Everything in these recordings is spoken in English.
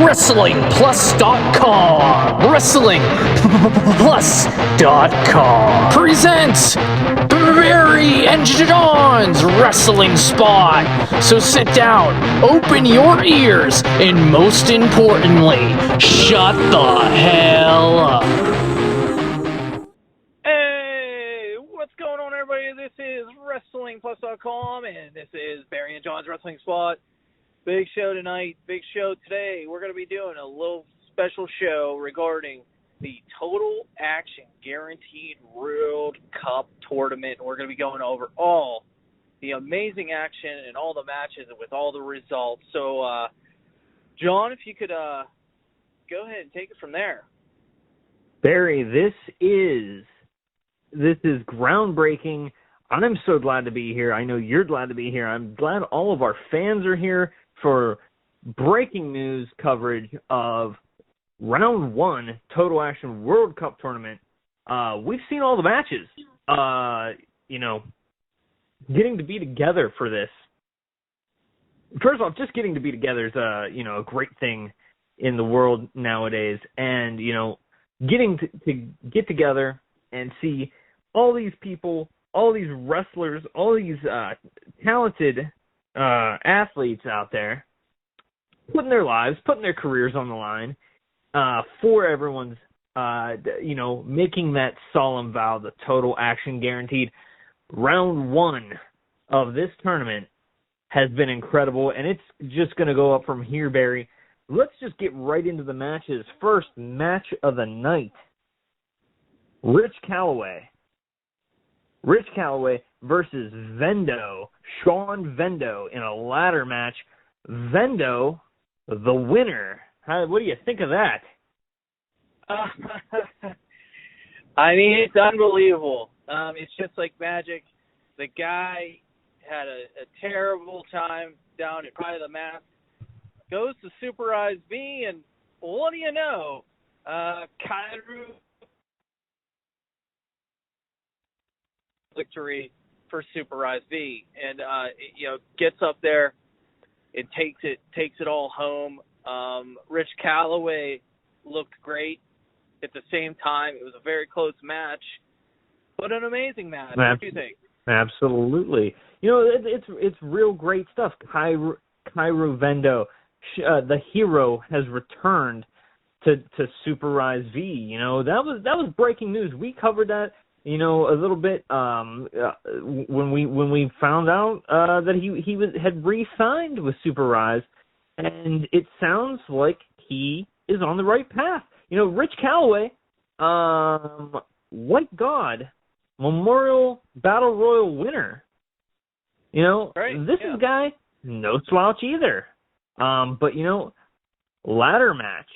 WrestlingPlus.com. WrestlingPlus.com presents Barry and John's Wrestling Spot. So sit down, open your ears, and most importantly, shut the hell up. Hey, what's going on, everybody? This is WrestlingPlus.com, and this is Barry and John's Wrestling Spot. Big show tonight, big show today. We're going to be doing a little special show regarding the Total Action Guaranteed World Cup Tournament. We're going to be going over all the amazing action and all the matches with all the results. So, John, if you could go ahead and take it from there. Barry, this is groundbreaking. I'm so glad to be here. I know you're glad to be here. I'm glad all of our fans are here for breaking news coverage of Round 1 Total Action World Cup Tournament. We've seen all the matches. Getting to be together for this. First off, just getting to be together is a great thing in the world nowadays. And, getting to get together and see all these people, all these wrestlers, all these talented athletes out there putting their lives, putting their careers on the line for everyone's, making that solemn vow, the Total Action Guaranteed. Round 1 of this tournament has been incredible, and it's just going to go up from here, Barry. Let's just get right into the matches. First match of the night. Rich Calloway versus Vendo, Sean Vendo, in a ladder match. Vendo, the winner. What do you think of that? I mean, it's unbelievable. It's just like magic. The guy had a terrible time down at Pride of the Mask. Goes to Super B, and what do you know? Kairu victory for Super B, and gets up there and takes it all home. Rich Calloway looked great. At the same time, it was a very close match, but an amazing match. What do you think? Absolutely. It's real great stuff. Kairu Vendo, the hero, has returned to Super V. That was breaking news. We covered that a little bit when we found out that he had re-signed with Super Rise, and it sounds like he is on the right path. Rich Calloway, White God Memorial Battle Royal winner. This is a guy, no slouch either. But ladder match.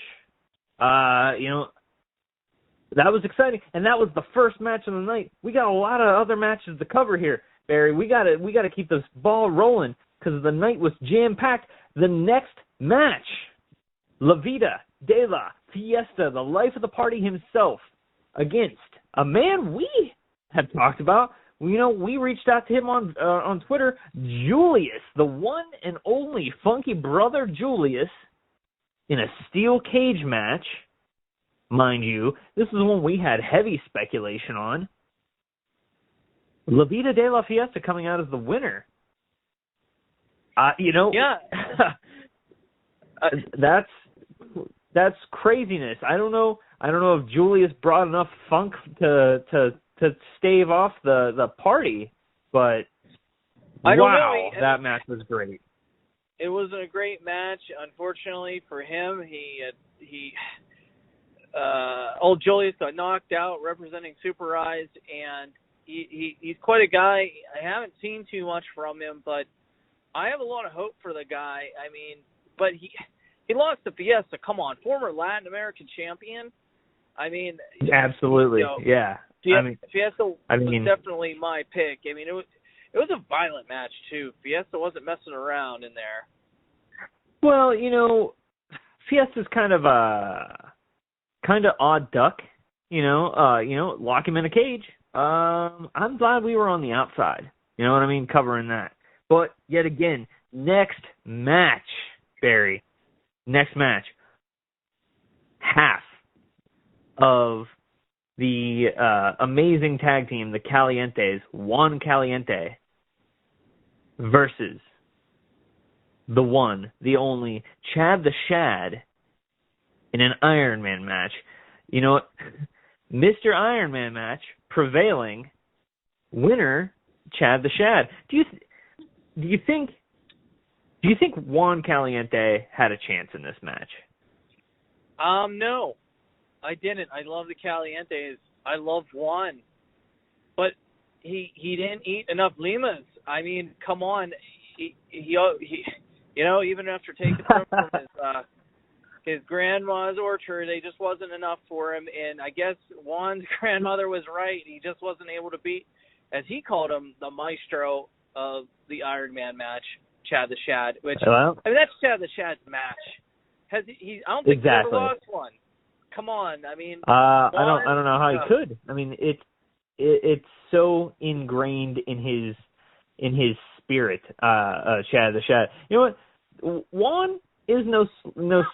That was exciting, and that was the first match of the night. We got a lot of other matches to cover here, Barry. We got to keep this ball rolling because the night was jam-packed. The next match, La Vida de la Fiesta, the life of the party himself, against a man we have talked about. We reached out to him on Twitter, Julius, the one and only Funky Brother Julius, in a steel cage match. Mind you, this is one we had heavy speculation on. La Vida de la Fiesta coming out as the winner. Yeah. That's craziness. I don't know if Julius brought enough funk to stave off the party, but I don't know. That match was great. It was a great match. Unfortunately for him, old Julius got knocked out representing Super Rise, and he's quite a guy. I haven't seen too much from him, but I have a lot of hope for the guy. I mean, but he lost to Fiesta. Come on, former Latin American champion. I mean, absolutely, yeah. Fiesta was definitely my pick. I mean, it was a violent match too. Fiesta wasn't messing around in there. Well, Fiesta's kind of odd duck. Lock him in a cage. I'm glad we were on the outside. You know what I mean? Covering that. But yet again, next match, Barry. Next match. half of the amazing tag team, the Calientes, Juan Caliente, versus the one, the only, Chad the Shad, in an Iron Man match. You know, Mr. Iron Man match, prevailing, winner, Chad the Shad. Do you think Juan Caliente had a chance in this match? No, I didn't. I love the Calientes. I love Juan, but he didn't eat enough limas. I mean, come on, he you know, even after taking them from his grandma's orchard, they just wasn't enough for him. And I guess Juan's grandmother was right. He just wasn't able to beat, as he called him, the maestro of the Iron Man match, Chad the Shad. Which, I mean, that's Chad the Shad's match. I don't think he ever lost one. Come on, I mean, I don't know how he could. I mean, it's so ingrained in his spirit, Chad the Shad. You know what? Juan is no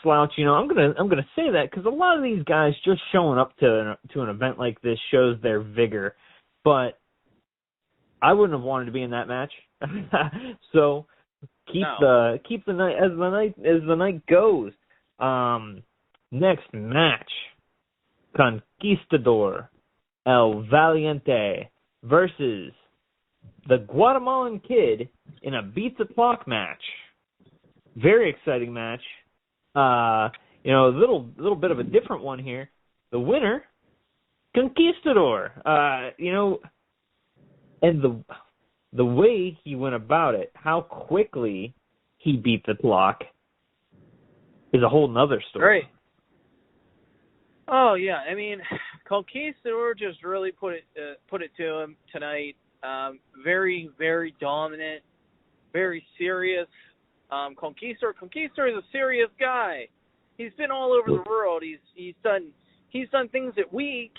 slouch. You know, I'm gonna say that because a lot of these guys just showing up to an event like this shows their vigor, but I wouldn't have wanted to be in that match. So keep the night as the night goes. Next match, Conquistador El Valiente versus the Guatemalan Kid in a beat the clock match. Very exciting match. You know, a little bit of a different one here. The winner, Conquistador. You know, and the way he went about it, how quickly he beat the clock, is a whole nother story. Right. Oh yeah, I mean, Conquistador just really put it to him tonight. Very, very dominant, very serious. Conquistador is a serious guy. He's been all over the world. He's done things that we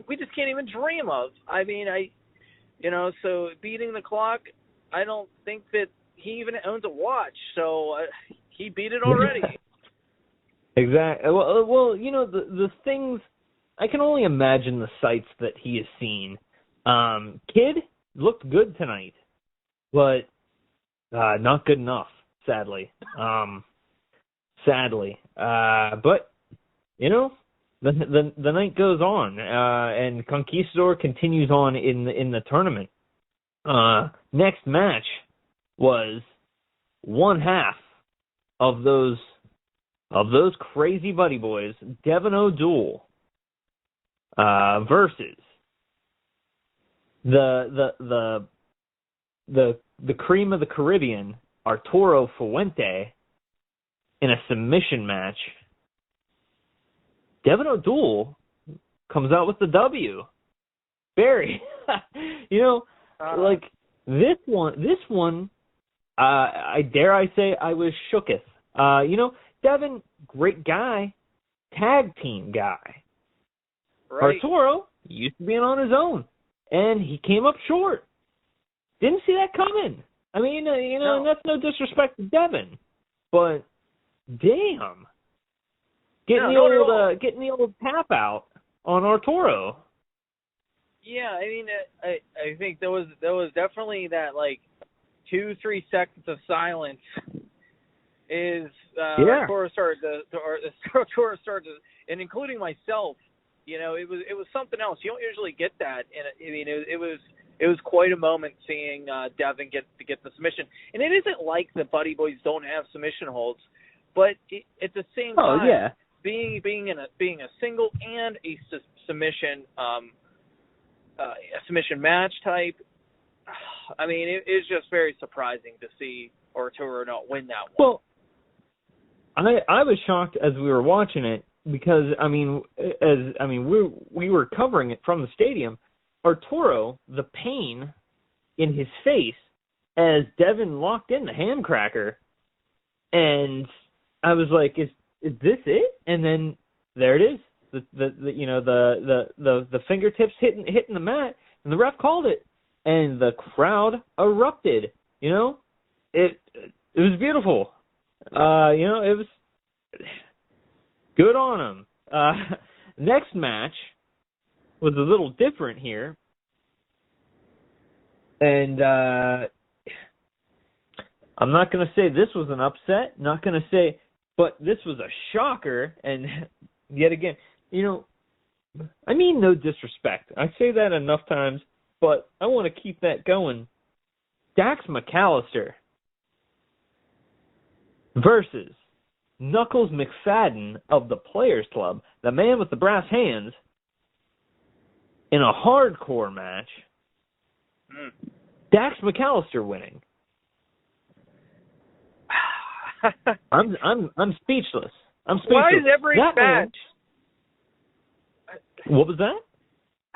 we just can't even dream of. I mean, so beating the clock, I don't think that he even owns a watch. So he beat it already. Exactly. Well, you know, the things, I can only imagine the sights that he has seen. Kid looked good tonight, but not good enough, sadly. But you know, the night goes on, and Conquistador continues on in the tournament. Next match was one half of those crazy buddy boys, Devin O'Doul, versus the cream of the Caribbean, Arturo Fuente, in a submission match. Devin O'Doul comes out with the W. Barry, you know, like this one, I dare I say I was shooketh. You know, Devin, great guy, tag team guy. Right. Arturo used to be on his own, and he came up short. Didn't see that coming. I mean, you know, and that's no disrespect to Devin, but damn, getting the old tap out on Arturo. Yeah, I mean, I think there was definitely that, like, 2-3 seconds of silence. Arturo started to, and including myself, you know, it was something else. You don't usually get that, and I mean, it was quite a moment seeing Devin get the submission. And it isn't like the Buddy Boys don't have submission holds, but at the same time, being a single and a submission match type, I mean, it's just very surprising to see Arturo not win that one. Well, I was shocked as we were watching it because we were covering it from the stadium. Arturo, the pain in his face as Devin locked in the ham cracker, and I was like, "Is this it?" And then there it is, the fingertips hitting the mat, and the ref called it, and the crowd erupted. You know, it was beautiful. You know, Good on him. Next match was a little different here. And I'm not going to say this was an upset, not going to say, but this was a shocker. And yet again, I mean no disrespect. I say that enough times, but I want to keep that going. Dax McAllister versus Knuckles McFadden of the Players Club, the man with the brass hands, in a hardcore match. Dax McAllister winning. I'm speechless. I'm speechless. Why is every that match? What was that?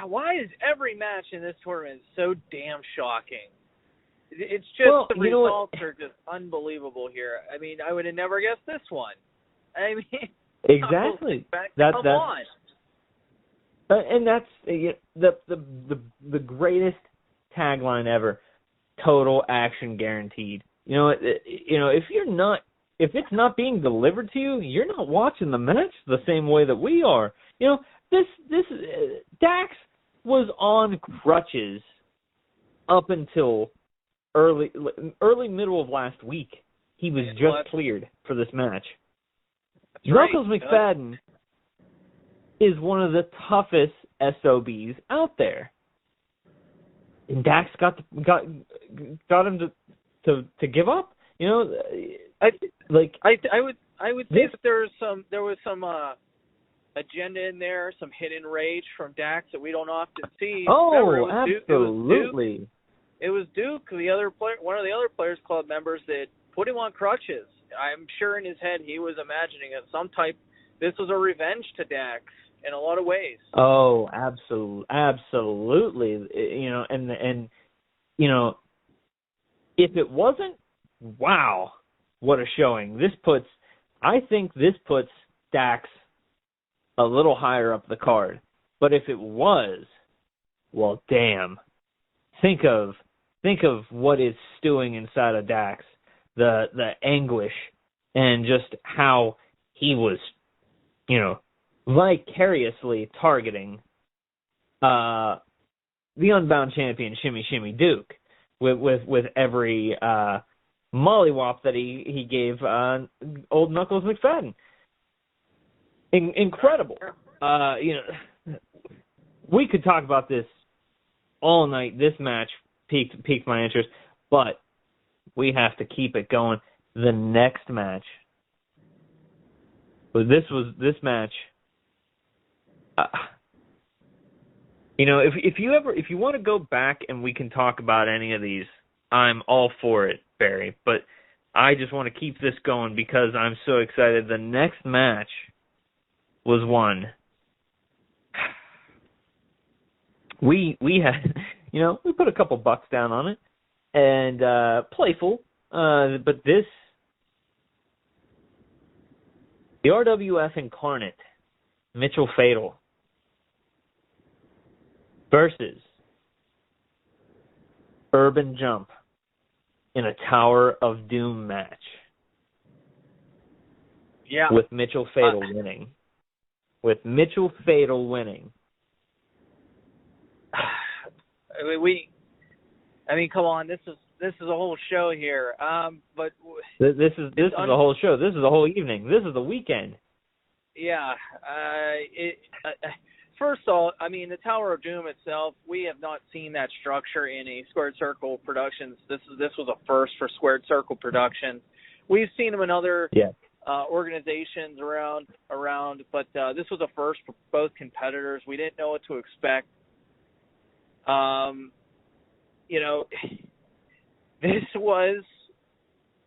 Why is every match in this tournament so damn shocking? It's just the results are just unbelievable here. I mean, I would have never guessed this one. I mean, exactly. Come on. And that's the greatest tagline ever. Total action guaranteed. If it's not being delivered to you, you're not watching the match the same way that we are. This Dax was on crutches up until early middle of last week. He was just cleared for this match. Knuckles McFadden is one of the toughest SOBs out there, and Dax got him to give up. I would say that there was some agenda in there, some hidden rage from Dax that we don't often see. Oh, absolutely. It was Duke, one of the other Players Club members, that put him on crutches. I'm sure in his head he was imagining this was a revenge to Dax in a lot of ways. Oh, absolutely. And if it wasn't, wow, what a showing. I think this puts Dax a little higher up the card. But if it was, well, damn. Think of what is stewing inside of Dax, the anguish, and just how he was, vicariously targeting the Unbound champion Shimmy Shimmy Duke with every mollywop that he gave old Knuckles McFadden. Incredible. We could talk about this all night. This match piqued my interest, but we have to keep it going. The next match. This match. If you want to go back and we can talk about any of these, I'm all for it, Barry. But I just want to keep this going because I'm so excited. The next match was one. We had, we put a couple bucks down on it, and playful. But the RWF Incarnate, Mitchell Fatal, versus Urban Jump in a Tower of Doom match. Yeah. With Mitchell Fatal winning. With Mitchell Fatal winning. Come on, this is a whole show here. But this is a whole show. This is a whole evening. This is the weekend. Yeah. First of all, the Tower of Doom itself, we have not seen that structure in a Squared Circle Productions. This was a first for Squared Circle Productions. We've seen them in other organizations around, but this was a first for both competitors. We didn't know what to expect. This was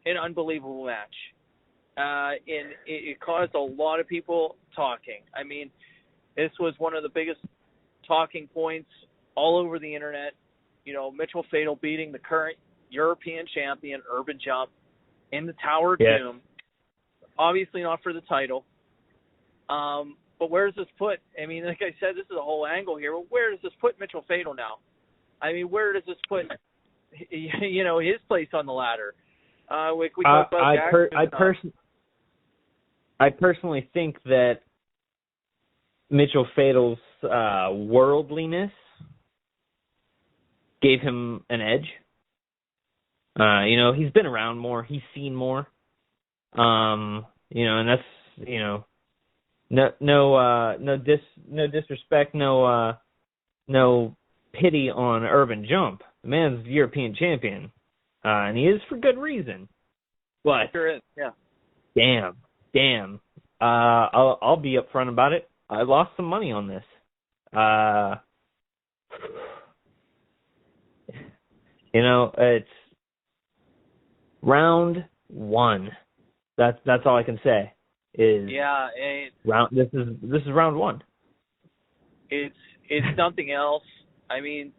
an unbelievable match. And it caused a lot of people talking. This was one of the biggest talking points all over the internet. Mitchell Fatal beating the current European champion, Urban Jump, in the Tower of Doom. Obviously not for the title. But where does this put? Like I said, this is a whole angle here. But where does this put Mitchell Fatal now? Where does this put, his place on the ladder? We talk about I personally think that Mitchell Fatal's worldliness gave him an edge. He's been around more. He's seen more. And that's, no disrespect, no pity on Urban Jump. The man's European champion, and he is for good reason. But Sure is, yeah. Damn. I'll be upfront about it. I lost some money on this. It's round one. That's all I can say. This is round one. It's something else. I mean,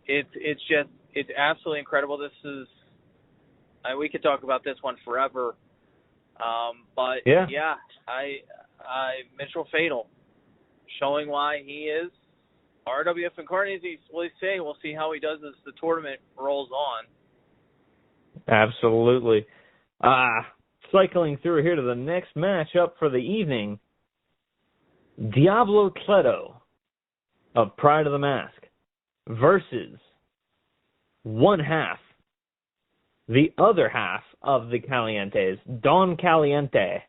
it's absolutely incredible. This is, we could talk about this one forever. But Mitchell Fatal showing why he is RWF incarnate, as we say. We'll see how he does as the tournament rolls on. Absolutely. Cycling through here to the next match up for the evening. Diablo Cleto of Pride of the Mask versus one half, the other half of the Calientes, Don Caliente,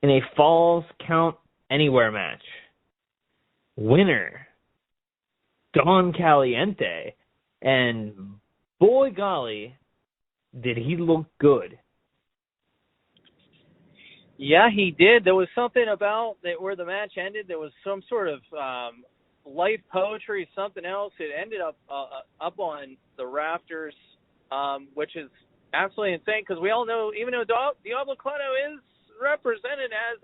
in a Falls Count Anywhere match. Winner, Don Caliente, and boy golly, did he look good. Yeah, he did. There was something about that where the match ended. There was some sort of life poetry, something else. It ended up on the rafters, which is absolutely insane because we all know, even though Diablo Cleto is represented as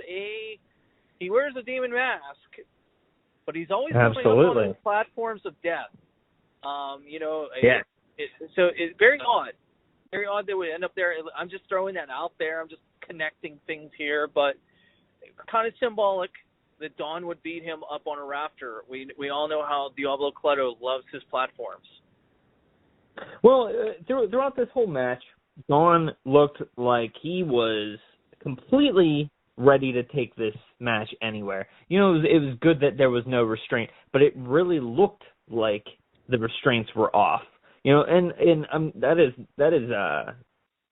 he wears a demon mask, but he's always coming up on those platforms of death. So it's very odd. Very odd that we end up there. I'm just throwing that out there. I'm just connecting things here, but kind of symbolic that Don would beat him up on a rafter. We all know how Diablo Cleto loves his platforms. Well, throughout this whole match, Don looked like he was completely ready to take this match anywhere. It was good that there was no restraint, but it really looked like the restraints were off. And that is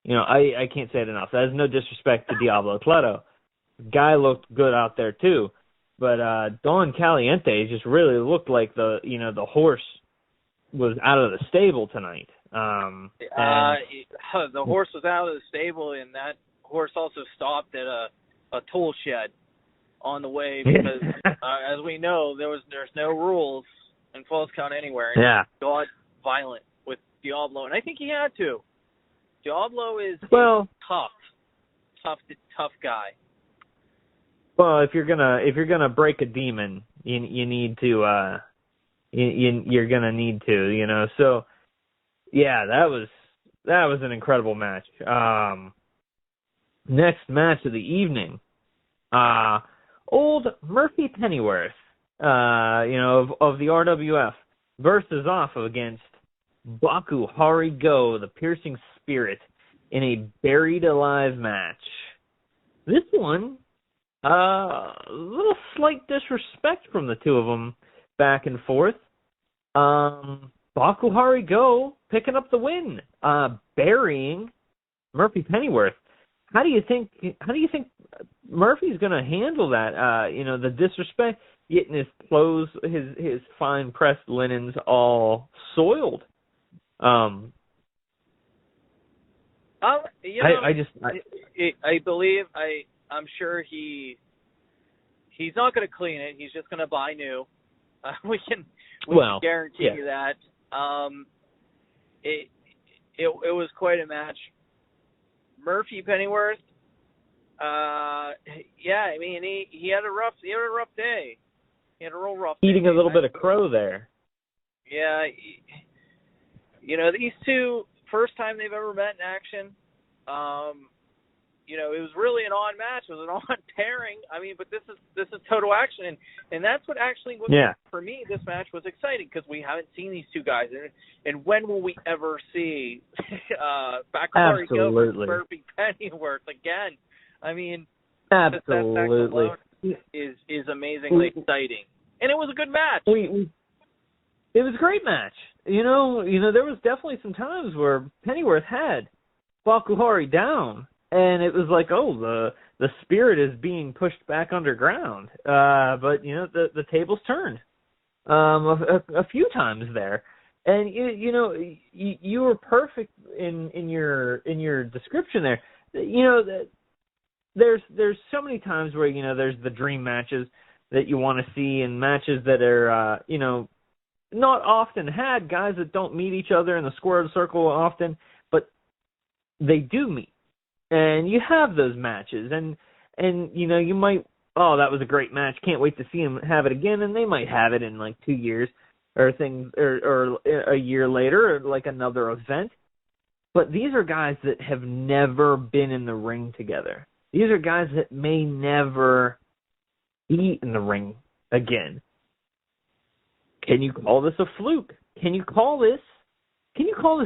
I can't say it enough. That is no disrespect to Diablo Cleto. Guy looked good out there too, but Don Caliente just really looked like the horse was out of the stable tonight. The horse was out of the stable, and that horse also stopped at a tool shed on the way because, as we know, there's no rules in Falls Count Anywhere. And he got violent with Diablo, and I think he had to. Diablo is tough guy. Well, if you're gonna break a demon, you need to you're gonna need to, So yeah, that was an incredible match. Next match of the evening, old Murphy Pennyworth, of the RWF, versus off against Baku Hari Go, the Piercing Spirit, in a Buried Alive match. This one, a little slight disrespect from the two of them back and forth. Baku Hari Go picking up the win, burying Murphy Pennyworth. How do you think Murphy's going to handle that? The disrespect, getting his clothes, his fine pressed linens all soiled. I believe I'm sure he's not going to clean it. He's just going to buy new. We can guarantee you that. It was quite a match. Murphy Pennyworth. He had a rough day. He had a real rough day. Eating a little bit of crow there. Yeah. These two, first time they've ever met in action. it was really an odd match. It was an odd pairing. I mean, but this is Total Action, and that's what actually for me this match was exciting because we haven't seen these two guys, and when will we ever see Bakari go versus Burpee Pennyworth again? I mean, absolutely, that is amazingly exciting, and it was a good match. It was a great match. There was definitely some times where Pennyworth had Bakuhari down, and it was like, oh, the spirit is being pushed back underground. But the tables turned a few times there, and you were perfect in your description there. There's so many times where there's the dream matches that you want to see, and matches that are not often had, guys that don't meet each other in the squared circle often, but they do meet, and you have those matches, and you might, that was a great match, can't wait to see them have it again, and they might have it in like 2 years or a year later, or like another event. But these are guys that have never been in the ring together. These are guys that may never be in the ring again. Can you call this a fluke? Can you call this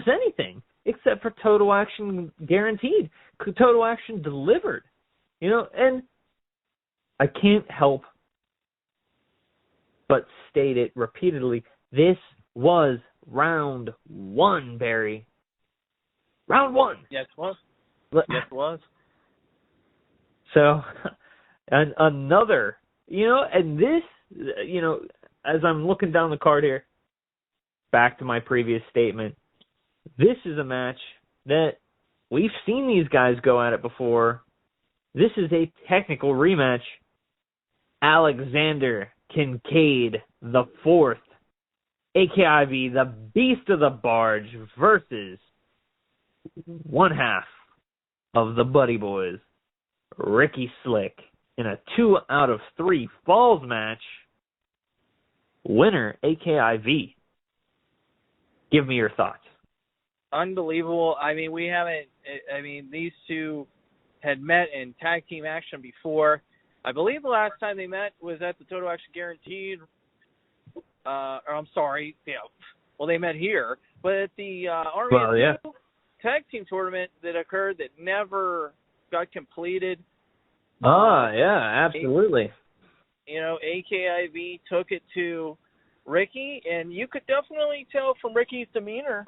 anything except for Total Action guaranteed? Total Action delivered. And I can't help but state it repeatedly. This was round 1, Barry. Round 1. Yes, it was. Yes, it was. So, and another, and this, as I'm looking down the card here, back to my previous statement, this is a match that we've seen these guys go at it before. This is a technical rematch. Alexander Kincaid the Fourth, AKIV, the Beast of the Barge, versus one half of the Buddy Boys, Ricky Slick, in a 2 out of 3 falls match. Winner, AKIV. Give me your thoughts. Unbelievable. I mean, these two had met in tag team action before. I believe the last time they met was at the Total Action Guaranteed. They met here. But at the Army tag team tournament that occurred that never got completed. Absolutely. AKIV took it to Ricky, and you could definitely tell from Ricky's demeanor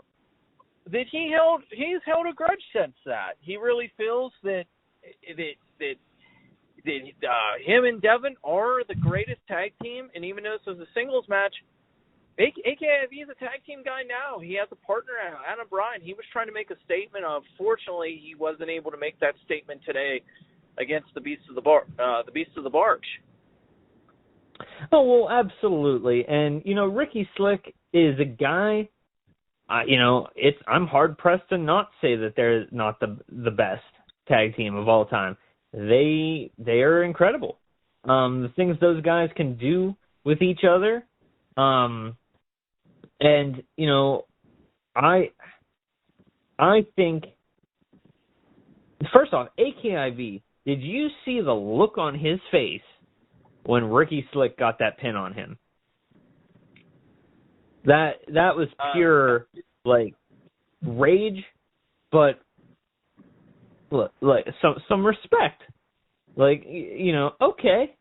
that he's held a grudge since that. He really feels that him and Devin are the greatest tag team, and even though this was a singles match, AKIV is a tag team guy now. He has a partner, Adam Bryan. He was trying to make a statement of. Fortunately, he wasn't able to make that statement today against the Beast of the Barge. Oh, well, absolutely. And, Ricky Slick is a guy, I'm hard-pressed to not say that they're not the best tag team of all time. They are incredible. The things those guys can do with each other. I think, first off, AKIV, did you see the look on his face when Ricky Slick got that pin on him? That was pure, rage, but some respect. Okay.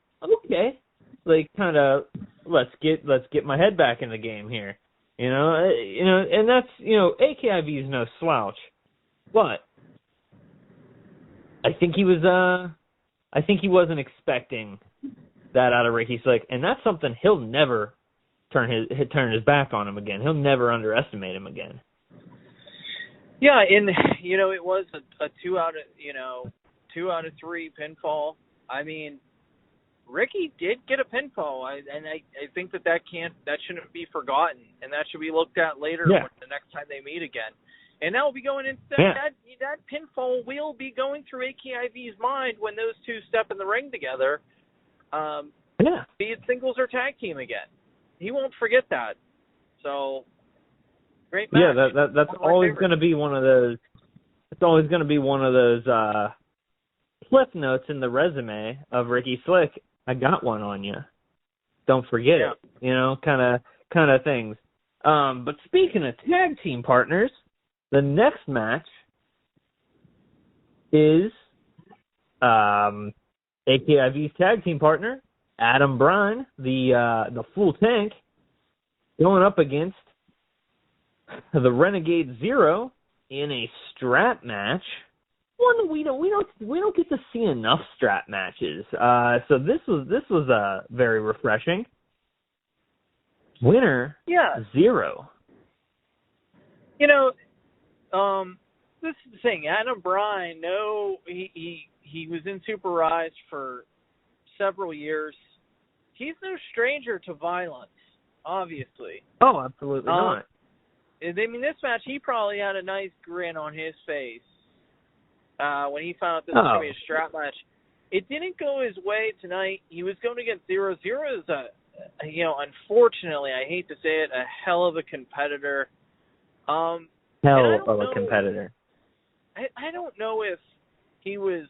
Kind of, let's get my head back in the game here. And that's, AKIV is no slouch, but I think he wasn't expecting that out of Ricky Slick, and that's something he'll never turn his back on him again. He'll never underestimate him again. Yeah, and it was a 2 out of 3 pinfall. I mean, Ricky did get a pinfall, and I think that shouldn't be forgotten, and that should be looked at later the next time they meet again. And that will be going into that pinfall will be going through AKIV's mind when those two step in the ring together. Be it singles or tag team again. He won't forget that. So, great match. Yeah, that's always going to be one of those. It's always going to be one of those cliff notes in the resume of Ricky Slick, I got one on you. Don't forget it. You know, kind of things. But speaking of tag team partners, the next match is AKIV's tag team partner, Adam Bryan, the full tank, going up against the Renegade Zero in a strap match. One we don't get to see enough strap matches. So this was very refreshing. Winner, Zero. You know, this is the thing. Adam Bryan, he was in Super Rise for several years. He's no stranger to violence, obviously. Oh, absolutely not. I mean, this match, he probably had a nice grin on his face when he found out this was going to be a strap match. It didn't go his way tonight. He was going against Zero. Zero is unfortunately, I hate to say it, a hell of a competitor. Competitor. I don't know if he was.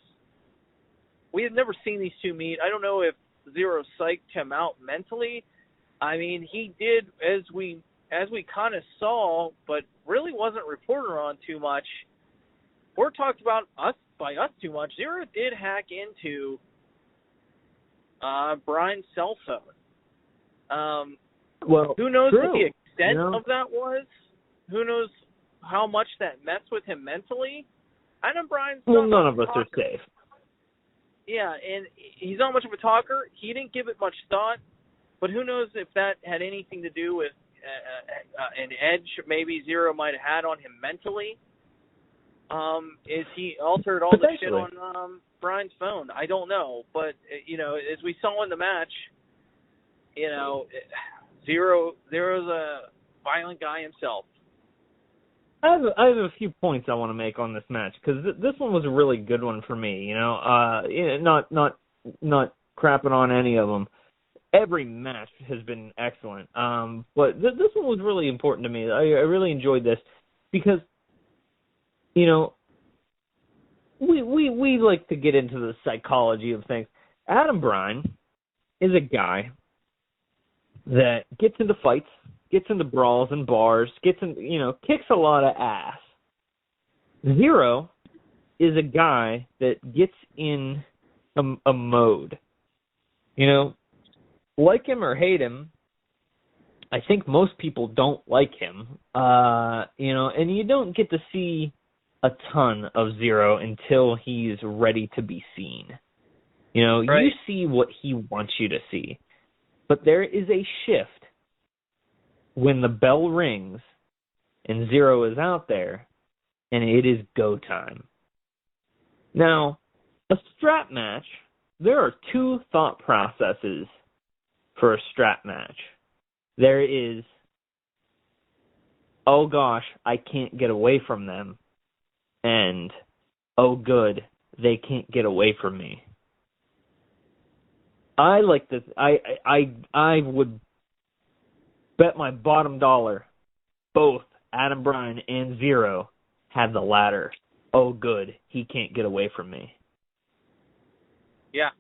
We have never seen these two meet. I don't know if Zero psyched him out mentally. I mean, he did, as we kind of saw, but really wasn't reported on too much, or talked about by us too much. Zero did hack into Bryan's cell phone. Who knows what the extent of that was? Who knows how much that messed with him mentally? Adam Bryan's none of us are safe. Yeah, and he's not much of a talker. He didn't give it much thought, but who knows if that had anything to do with an edge maybe Zero might have had on him mentally. Is he altered all the shit on Bryan's phone? I don't know, but as we saw in the match, Zero's a violent guy himself. I have a few points I want to make on this match because this one was a really good one for me. Not crapping on any of them. Every match has been excellent. But this one was really important to me. I really enjoyed this because, we like to get into the psychology of things. Adam Bryan is a guy that gets into fights, gets into brawls and bars, kicks a lot of ass. Zero is a guy that gets in a mode. Like him or hate him, I think most people don't like him. And you don't get to see a ton of Zero until he's ready to be seen. Right. You see what he wants you to see. But there is a shift when the bell rings and Zero is out there and it is go time. Now, a strap match, there are two thought processes for a strap match. There is, oh gosh, I can't get away from them, and oh good, they can't get away from me. I like this. I would bet my bottom dollar both Adam Bryan and Zero had the latter. Oh good, he can't get away from me. Yeah.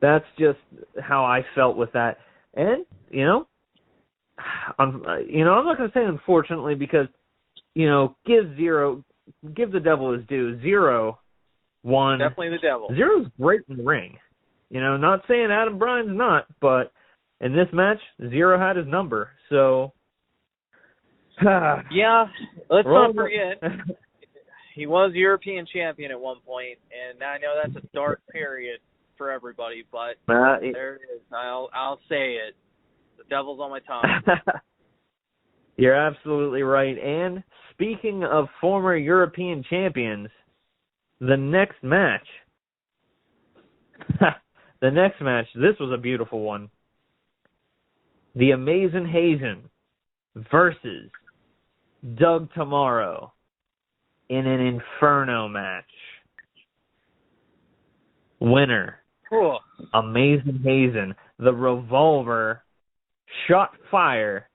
That's just how I felt with that. And, I'm not going to say unfortunately because, give the devil his due. Zero won. Definitely the devil. Zero's great in the ring. Not saying Adam Bryan's not, but in this match, Zero had his number. So, yeah, let's not forget. He was European champion at one point, and I know that's a dark period for everybody, but there it is. I'll say it. The devil's on my tongue. You're absolutely right. And speaking of former European champions, the next match, this was a beautiful one. The Amazing Hazen versus Doug Tomorrow in an Inferno match. Winner, Cool. Amazing Hazen. The Revolver shot fire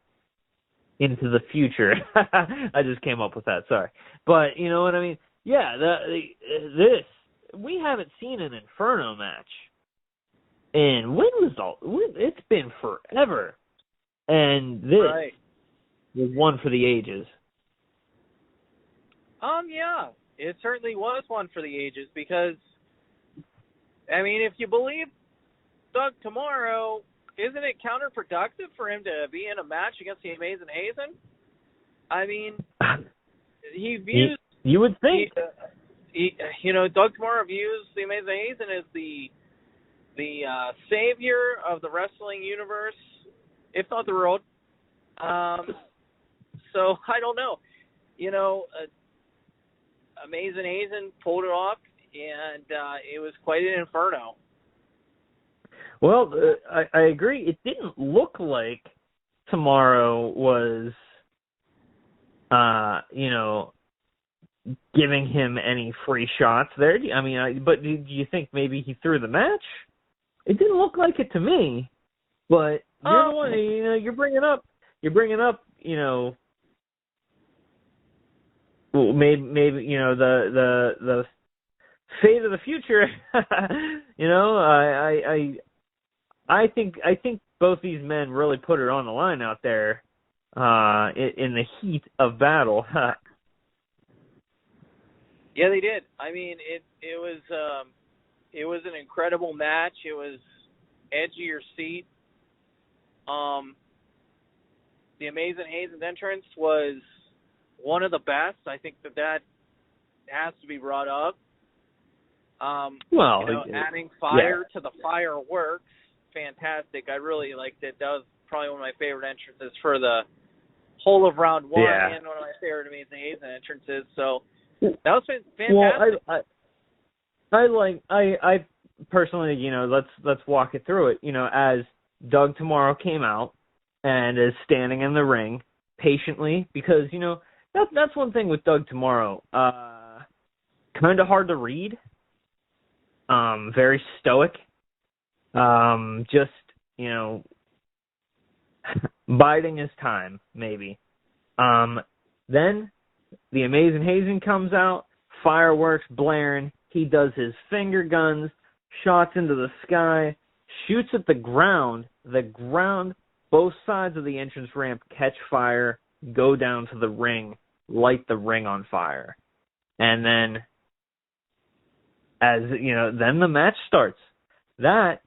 into the future. I just came up with that. Sorry, but you know what I mean. Yeah, we haven't seen an Inferno match, and it's been forever, and this was one for the ages. Yeah, it certainly was one for the ages because, I mean, if you believe Doug Tomorrow, isn't it counterproductive for him to be in a match against the Amazing Hazen? I mean, he views... You would think. Doug Tomorrow views the Amazing Hazen as the savior of the wrestling universe, if not the world. So, I don't know. Amazing Hazen pulled it off, and it was quite an inferno. Well, I agree. It didn't look like Tomorrow was, giving him any free shots there. I mean, but do you think maybe he threw the match? It didn't look like it to me. But you're the one, you're bringing up, maybe the fate of the future. I think both these men really put it on the line out there in the heat of battle. Yeah, they did. I mean, it was an incredible match. It was edge of your seat. The Amazing Hazen's entrance was one of the best. I think that has to be brought up. Adding fire to the fireworks, fantastic. I really liked it. That was probably one of my favorite entrances for the whole of round one, and one of my favorite Amazing Hazen entrances. So that was fantastic. Well, I personally, let's walk it through it. As Doug Tomorrow came out and is standing in the ring patiently, because that's one thing with Doug Tomorrow. Kind of hard to read. Very stoic. Just biding his time, maybe. Then the Amazing Hazen comes out, fireworks blaring. He does his finger guns, shots into the sky, shoots at the ground. The ground, both sides of the entrance ramp catch fire, go down to the ring, light the ring on fire. And then, then the match starts. And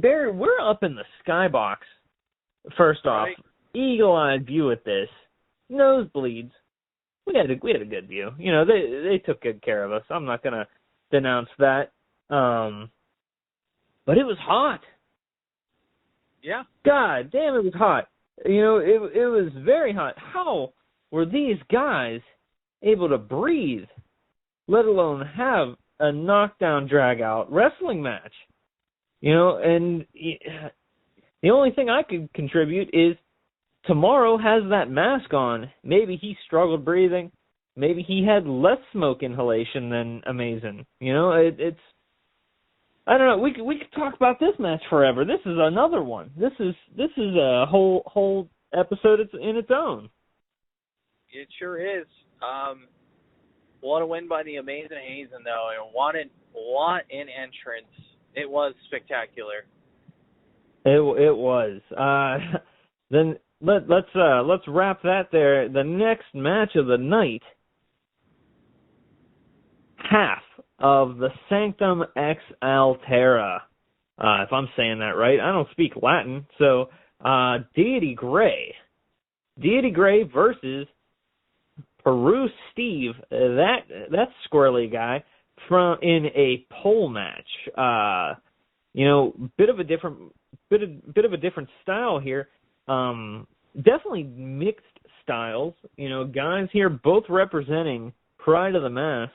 Barry, we're up in the skybox. First off, eagle-eyed view at this, nosebleeds. We had a good view. They took good care of us. I'm not gonna denounce that. But it was hot. Yeah. God damn, it was hot. It was very hot. How were these guys able to breathe, let alone have a knockdown, drag-out wrestling match? And the only thing I could contribute is Tomorrow has that mask on. Maybe he struggled breathing. Maybe he had less smoke inhalation than Amazing. It's I don't know. We could talk about this match forever. This is another one. This is a whole episode in its own. It sure is. What a win by the Amazing Hazen, though, and what an entrance! It was spectacular. It was. Then let's wrap that there. The next match of the night, half of the Sanctum Ex Altera. If I'm saying that right, I don't speak Latin, so Deity Gray versus Peru Steve, that squirrely guy in a pole match. Bit of a different style here. Definitely mixed styles. Guys here both representing Pride of the Mask.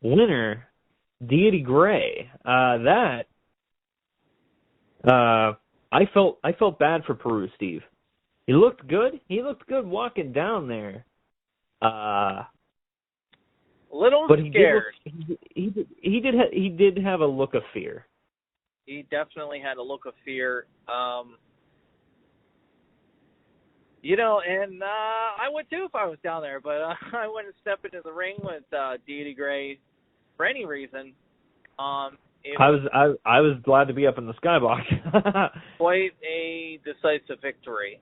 Winner, Deity Gray. I felt bad for Peru Steve. He looked good. He looked good walking down there. A little but scared. He did have a look of fear. He definitely had a look of fear. And I would too if I was down there, but I wouldn't step into the ring with Deity Gray for any reason. I was glad to be up in the skybox. Quite a decisive victory.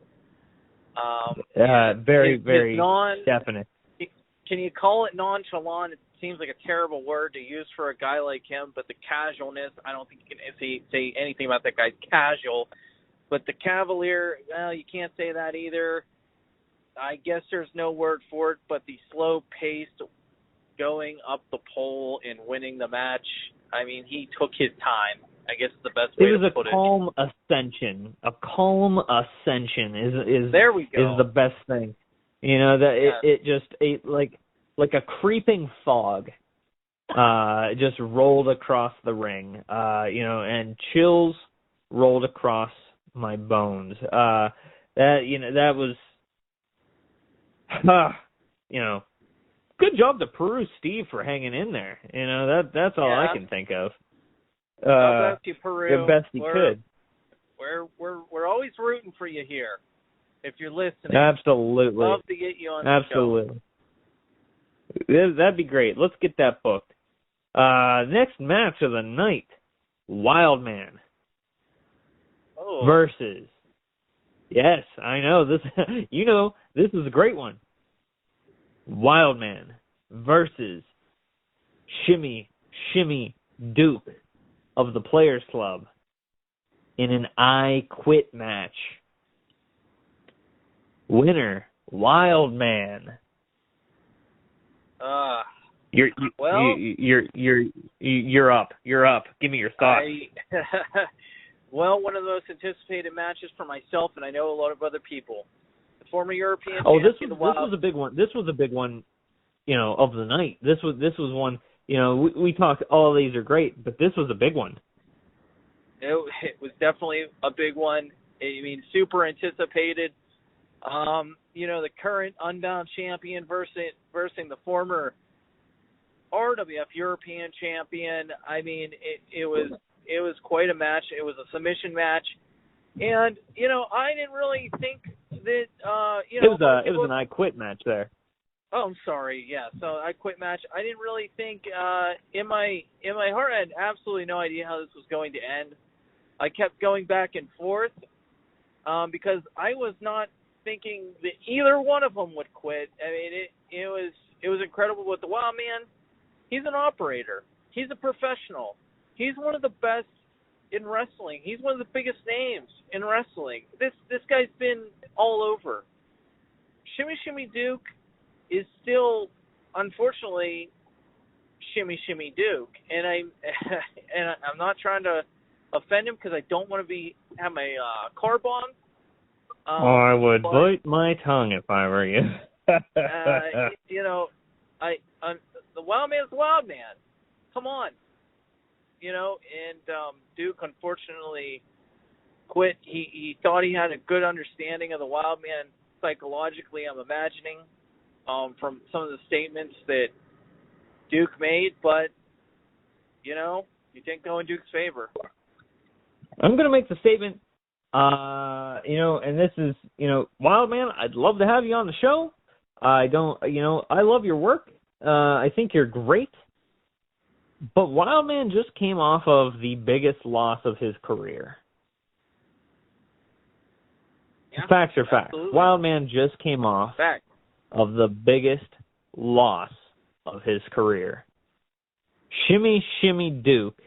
Very definite. Can you call it nonchalant? It seems like a terrible word to use for a guy like him, but the casualness, I don't think you can say anything about that guy's casual. But the cavalier, well, you can't say that either. I guess there's no word for it, but the slow-paced going up the pole and winning the match, I mean, he took his time. I guess is the best way to put it. It was a calm ascension. A calm ascension is there we go. Is the best thing. It just like a creeping fog just rolled across the ring. And chills rolled across my bones. That was good job to Peru Steve for hanging in there. That's all I can think of. God bless you, Peru. The best he could. We're always rooting for you here. If you're listening. Absolutely. Love to get you on the show. Absolutely. That'd be great. Let's get that booked. Next match of the night, Wildman versus. Yes, I know this. This is a great one. Wildman versus Shimmy Duke of the Players Club in an I Quit match. Winner, Wildman. You're up. You're up. Give me your thoughts. One of the most anticipated matches for myself, and I know a lot of other people. The former European champion. This was a big one. This was a big one, of the night. This was one. We talked. All these are great, but this was a big one. It was definitely a big one. I mean, super anticipated. The current Unbound champion versus the former RWF European champion. I mean, it was quite a match. It was a submission match, and I didn't really think that it was an I Quit match there. Oh, I'm sorry. Yeah, so I Quit match. I didn't really think in my heart I had absolutely no idea how this was going to end. I kept going back and forth because I was not thinking that either one of them would quit. I mean, it was incredible with the Wildman. He's an operator. He's a professional. He's one of the best in wrestling. He's one of the biggest names in wrestling. This guy's been all over. Shimmy Duke is still, unfortunately, Shimmy Duke, and I'm not trying to offend him because I don't want to have my car bombed. I would bite my tongue if I were you. The Wildman's the Wildman. Come on. And Duke unfortunately quit. He thought he had a good understanding of the Wildman psychologically, I'm imagining, from some of the statements that Duke made, but you didn't go in Duke's favor. I'm going to make the statement, and this is, Wildman, I'd love to have you on the show. I love your work. I think you're great. But Wildman just came off of the biggest loss of his career. Yeah, facts are facts. absolutely. Wildman just came off of the biggest loss of his career. Shimmy Duke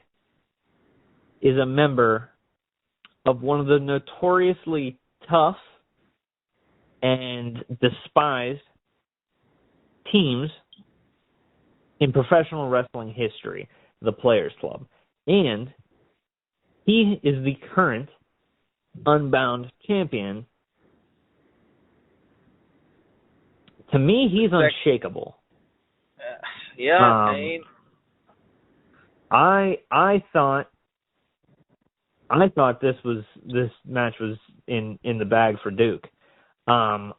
is a member of one of the notoriously tough and despised teams in professional wrestling history, the Players Club. And he is the current Unbound champion. To me, he's unshakable. I thought this match was in the bag for Duke. And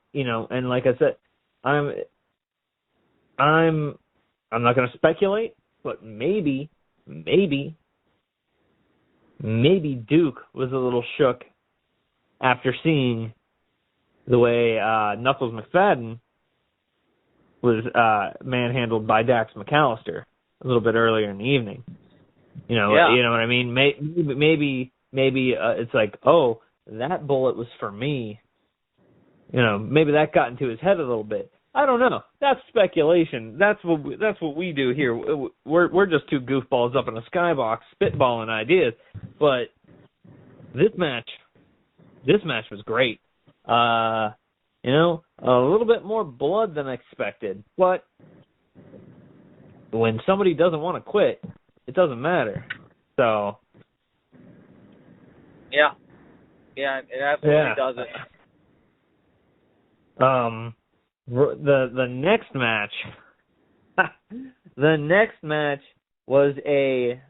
like I said, I'm not going to speculate, but maybe Duke was a little shook after seeing the way Knuckles McFadden was manhandled by Dax McAllister a little bit earlier in the evening. You know what I mean? Maybe it's like, oh, that bullet was for me. You know, maybe that got into his head a little bit. I don't know. That's speculation. That's what we do here. We're just two goofballs up in a skybox spitballing ideas. But this match was great. You know, a little bit more blood than expected. But when somebody doesn't want to quit, it doesn't matter. So. Yeah, it absolutely doesn't. The next match, was a.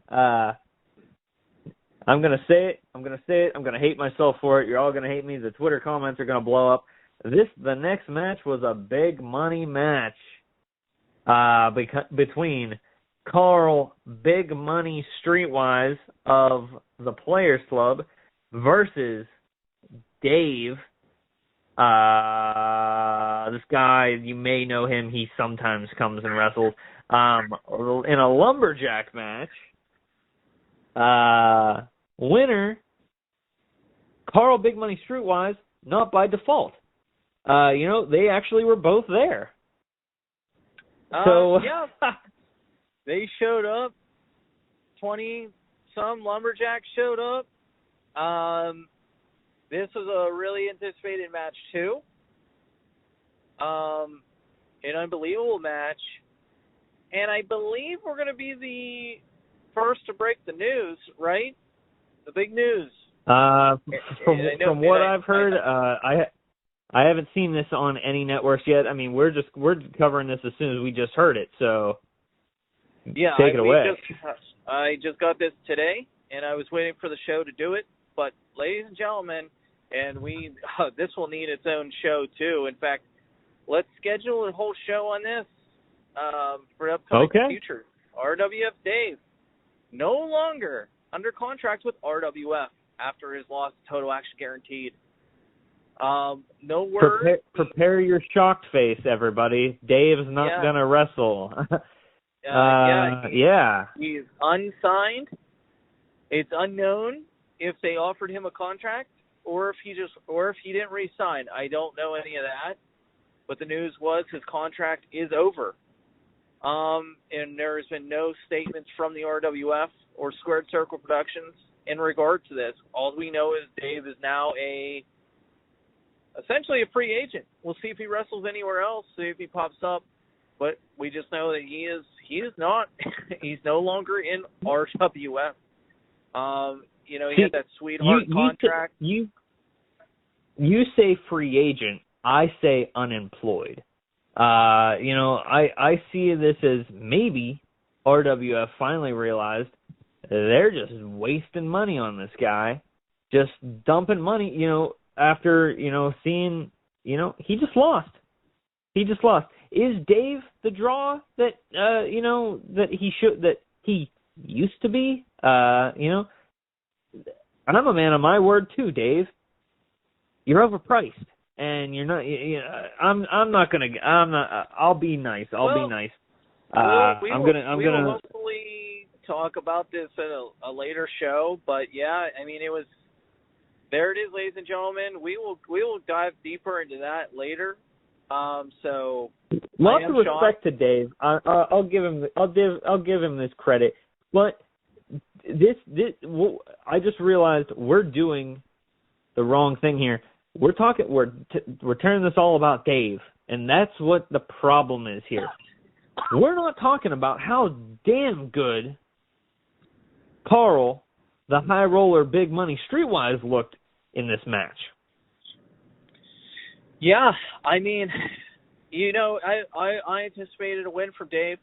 I'm gonna say it. I'm gonna hate myself for it. You're all gonna hate me. The Twitter comments are gonna blow up. The next match was a big money match. Between Carl Big Money Streetwise of the Players Club versus Dave. This guy, you may know him. He sometimes comes and wrestles. In a lumberjack match. Winner, Carl Big Money Streetwise, not by default. You know, they actually were both there. So yeah, they showed up. 20-some lumberjacks showed up. This was a really anticipated match too. An unbelievable match, and I believe we're going to be the first to break the news, right? The big news. From what I've heard, I haven't seen this on any networks yet. I mean, we're covering this as soon as we just heard it. So take it away. I just got this today, and I was waiting for the show to do it. But ladies and gentlemen, and this will need its own show too. In fact, let's schedule a whole show on this for upcoming future. RWF Dave, no longer under contract with RWF after his loss to Total Action Guaranteed. No word. Prepare your shocked face, everybody. Dave's not gonna wrestle. He's unsigned. It's unknown if they offered him a contract or if he didn't re-sign. I don't know any of that. But the news was his contract is over. And there has been no statements from the RWF or Squared Circle Productions in regard to this. All we know is Dave is now essentially a free agent. We'll see if he wrestles anywhere else, see if he pops up. But we just know that he is not. He's no longer in RWF. You know, he had that sweetheart contract. You say free agent. I say unemployed. You know, I see this as maybe RWF finally realized they're just wasting money on this guy, just dumping money, you know, after, you know, seeing, you know, he just lost. Is Dave the draw that, you know, that he used to be? You know, and I'm a man of my word too, Dave. You're overpriced. And you're not. I'll be nice. I'll be nice. We will hopefully talk about this in a later show. But yeah, I mean, there it is, ladies and gentlemen. We will dive deeper into that later. So lots of respect to Dave. I'll give him this credit. But I just realized we're doing the wrong thing here. We're turning this all about Dave, and that's what the problem is here. We're not talking about how damn good Carl, the high roller, big money, Streetwise looked in this match. Yeah, I mean, you know, I anticipated a win from Dave.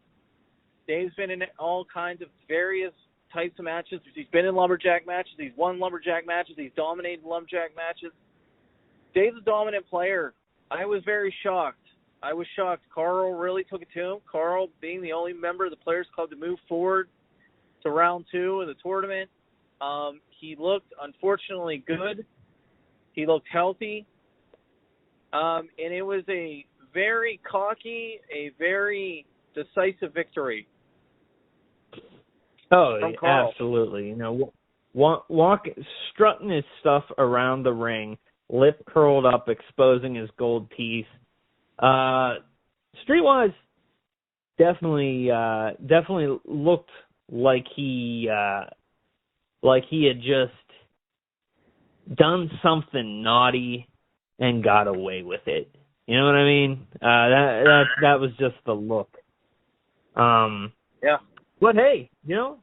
Dave's been in all kinds of various types of matches. He's been in lumberjack matches. He's won lumberjack matches. He's dominated lumberjack matches. Dave's a dominant player. I was very shocked. Carl really took it to him. Carl, being the only member of the Players Club to move forward to round 2 of the tournament, he looked unfortunately good. He looked healthy. And it was a very cocky, a very decisive victory. Oh, from Carl. absolutely. You know, strutting his stuff around the ring, lip curled up, exposing his gold teeth. Streetwise definitely looked like he had just done something naughty and got away with it. You know what I mean? That was just the look. Yeah. But hey, you know,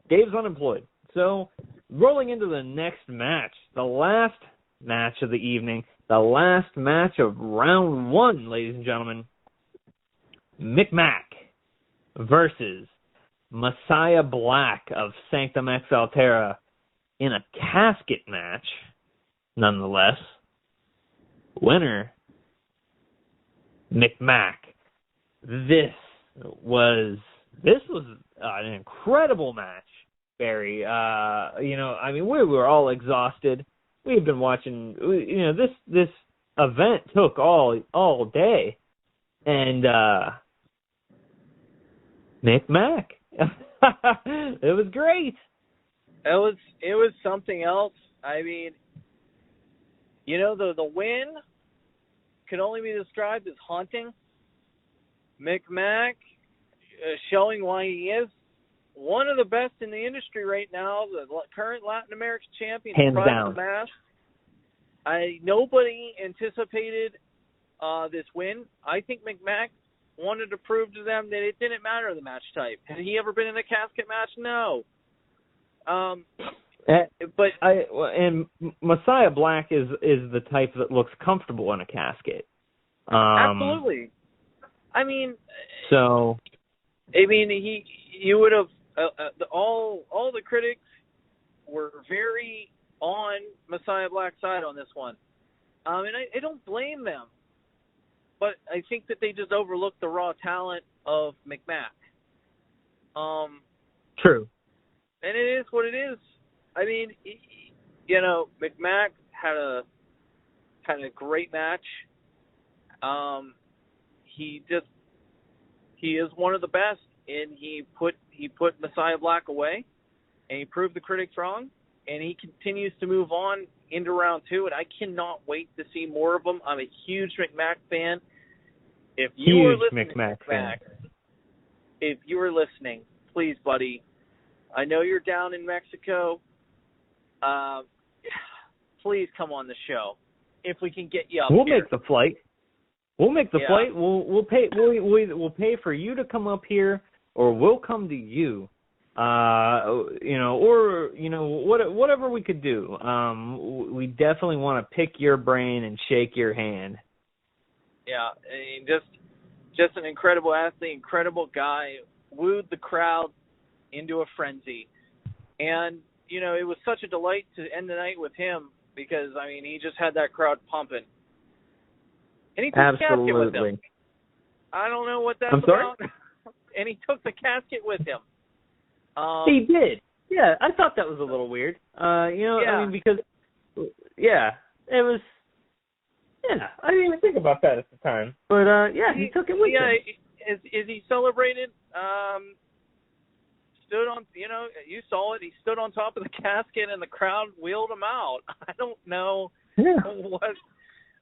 Dave's unemployed. So rolling into the next match, the last match of the evening, the last match of round 1, ladies and gentlemen. McMac versus Messiah Black of Sanctum Ex Altera in a casket match, nonetheless. Winner, McMac. This was an incredible match, Barry. You know, I mean, we were all exhausted. We had been watching. You know, this event took all day, and McMac. It was great. It was something else. I mean, you know, the win can only be described as haunting. McMac showing why he is one of the best in the industry right now, the current Latin American champion. Hands down. Nobody anticipated this win. I think McMac wanted to prove to them that it didn't matter the match type. Had he ever been in a casket match? No. But Messiah Black is the type that looks comfortable in a casket. Absolutely. You would have all the critics were very on Messiah Black's side on this one, and I don't blame them, but I think that they just overlooked the raw talent of McMac. True. And it is what it is. I mean, you know, McMac had a great match. He is one of the best, and he put Messiah Black away, and he proved the critics wrong, and he continues to move on into round 2, and I cannot wait to see more of him. I'm a huge McMac fan. If you are listening, McMac, if you are listening, please, buddy, I know you're down in Mexico. Please come on the show if we can get you up. We'll here. make the flight. We'll make the flight. We'll pay. We'll pay for you to come up here, or we'll come to you. You know, or you know, whatever we could do. We definitely want to pick your brain and shake your hand. Yeah, I mean, just an incredible athlete, incredible guy. Wooed the crowd into a frenzy, and you know, it was such a delight to end the night with him because I mean, he just had that crowd pumping. And he took the casket with him. I don't know what that's about. And he took the casket with him. He did. Yeah, I thought that was a little weird. You know, I mean, because, it was, I didn't even think about that at the time. But, he took it with him. As he celebrated, stood on, you know, you saw it. He stood on top of the casket and the crowd wheeled him out. I don't know what.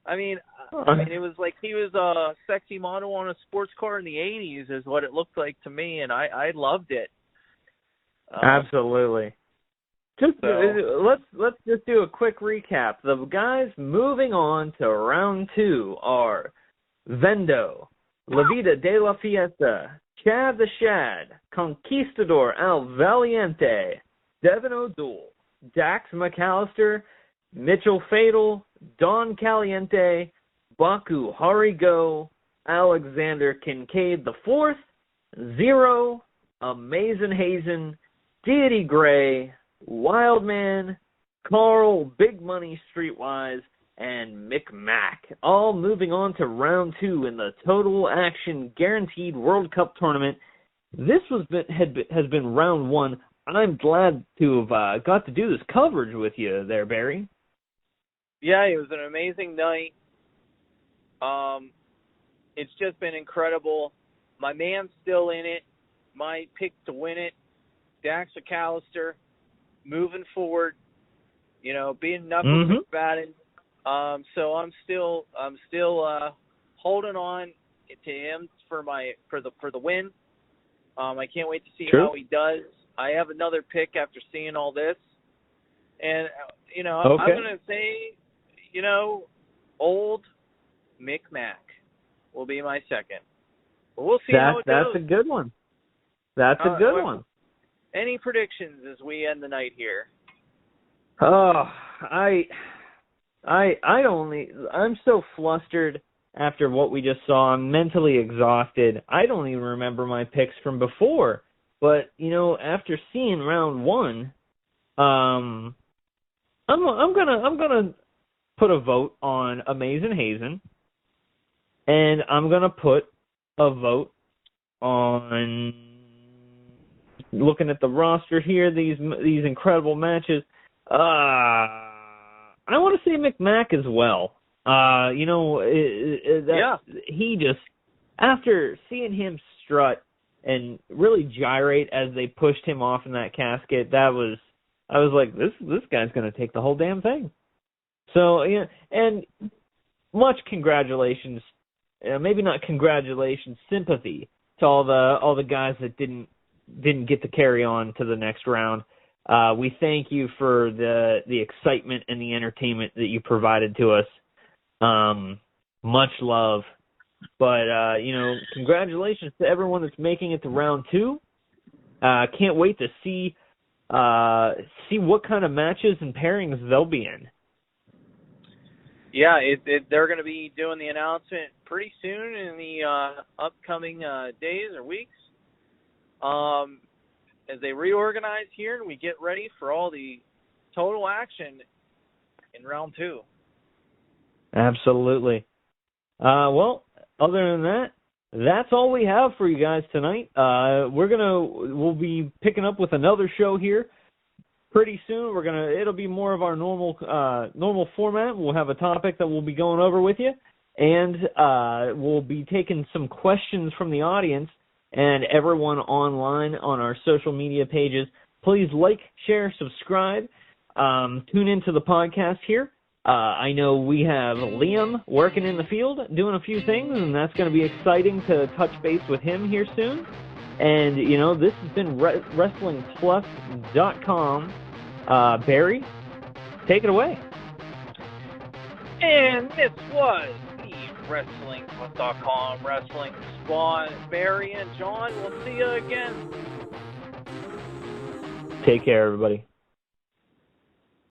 I mean, it was like he was a sexy model on a sports car in the 80s is what it looked like to me, and I loved it. Absolutely. Let's just do a quick recap. The guys moving on to round 2 are Vendo, La Vida de la Fiesta, Chad the Shad, Conquistador Al Valiente, Devin O'Doul, Dax McAllister, Mitchell Fatal, Don Caliente, Baku Harigo, Alexander Kincaid IV, Zero, Amazing Hazen, Deity Gray, Wildman, Carl Big Money Streetwise, and McMac, all moving on to round 2 in the Total Action Guaranteed World Cup Tournament. This has been round 1. I'm glad to have got to do this coverage with you there, Barry. Yeah, it was an amazing night. It's just been incredible. My man's still in it. My pick to win it, Dax McAllister, moving forward. Being knuckles McFadden. So I'm still holding on to him for the win. I can't wait to see how he does. I have another pick after seeing all this, and I'm gonna say, old Mick Mack will be my second. But we'll see how it goes. That's a good one. That's a good one. Any predictions as we end the night here? Oh, I'm so flustered after what we just saw. I'm mentally exhausted. I don't even remember my picks from before. But, after seeing round one, I'm gonna put a vote on Amazing Hazen, and I'm gonna put a vote on, looking at the roster here, these incredible matches. I want to say McMack as well. He just, after seeing him strut and really gyrate as they pushed him off in that casket, I was like, this guy's going to take the whole damn thing. So, yeah, and much congratulations, maybe not congratulations, sympathy to all the guys that didn't get to carry on to the next round. We thank you for the excitement and the entertainment that you provided to us. Much love. But, congratulations to everyone that's making it to round two. Can't wait to see what kind of matches and pairings they'll be in. Yeah, they're going to be doing the announcement pretty soon in the upcoming days or weeks. As they reorganize here and we get ready for all the total action in round two. Absolutely. Well, other than that, that's all we have for you guys tonight. We'll be picking up with another show here pretty soon. It'll be more of our normal format. We'll have a topic that we'll be going over with you, and we'll be taking some questions from the audience and everyone online on our social media pages. Please like, share, subscribe. Tune into the podcast here. I know we have Liam working in the field, doing a few things, and that's going to be exciting to touch base with him here soon. And, this has been WrestlingPlus.com. Barry, take it away. And this was the WrestlingPlus.com Wrestling Spot. Barry and John, we'll see you again. Take care, everybody.